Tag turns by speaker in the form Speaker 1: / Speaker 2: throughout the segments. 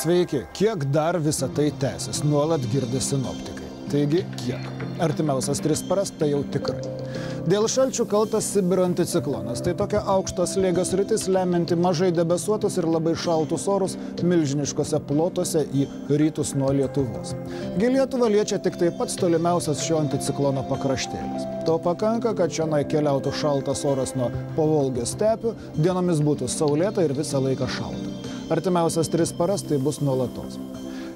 Speaker 1: Sveiki, kiek dar visą tai tęsis, nuolat girdi sinoptikai. Taigi, kiek? Artimiausias 3 paras tai jau tikrai. Dėl šalčių kaltas Sibiro anticiklonas. Tai tokia aukšto slėgio sritis, lemianti mažai debesuotus ir labai šaltus orus milžiniškose plotuose į rytus nuo Lietuvos. Lietuvą liečia tik tai pats tolimiausias šio anticiklono pakraštėlis. To pakanka, kad čionai keliautų šaltas oras nuo Povolgės stepių, dienomis būtų saulėta ir visą laiką šalta. Artimiausias 3 paras tai bus nuolatos.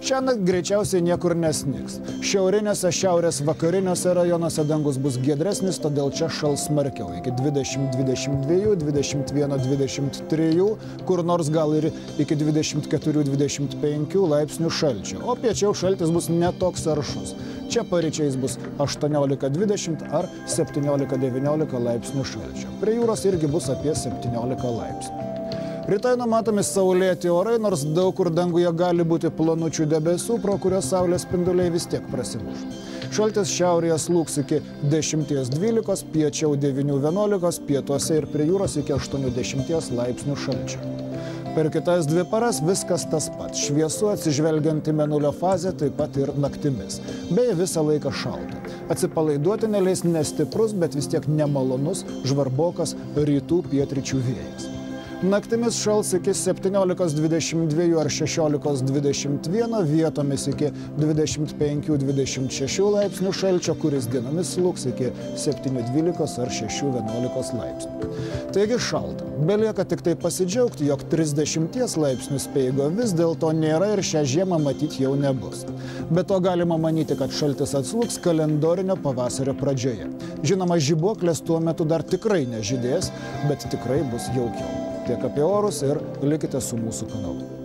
Speaker 1: Šiandien greičiausiai niekur nesnigs. Šiaurinėse, šiaurės vakariniuose rajonuose dangus bus giedresnis, todėl čia šals smarkiau, iki 20-22, 21-23, kur nors gal ir iki 24-25 laipsnių šalčio, o piečiau šaltis bus netoks aršus. Čia paryčiais bus 18-20 ar 17-19 laipsnių šalčio. Prie jūros irgi bus apie 17 laipsnių. Rytoj numatomi saulėti orai, nors daug kur danguje gali būti plonučių debesų, pro kurios saulės spinduliai vis tiek prasimuš. Šaltis šiaurėje slūgs iki 10-12, piečiau 9-11, pietuose ir prie jūros iki 80 laipsnių šalčio. Per kitas 2 paras viskas tas pats. Šviesu atsižvelgiant į mėnulio fazę, taip pat ir naktimis. Beje, visą laiką šalta. Atsipalaiduoti neleis nestiprus, bet vis tiek nemalonus, žvarbokas rytų pietryčių vėjas. Naktimis šals iki 17-22 ar 16-21, vietomis iki 25-26 laipsnių šalčio, kuris dienomis slūgs iki 7-12 ar 6-11 laipsnių. Taigi šalta. Belieka tik tai pasidžiaugti, jog 30 laipsnių speigo vis dėlto nėra ir šią žiemą matyti jau nebus. Be to galima manyti, kad šaltis atslūgs kalendorinio pavasario pradžioje. Žinoma, žibuoklės tuo metu dar tikrai nežydės, bet tikrai bus jaukiau. Tiek apie orus ir likite su mūsų kanalu.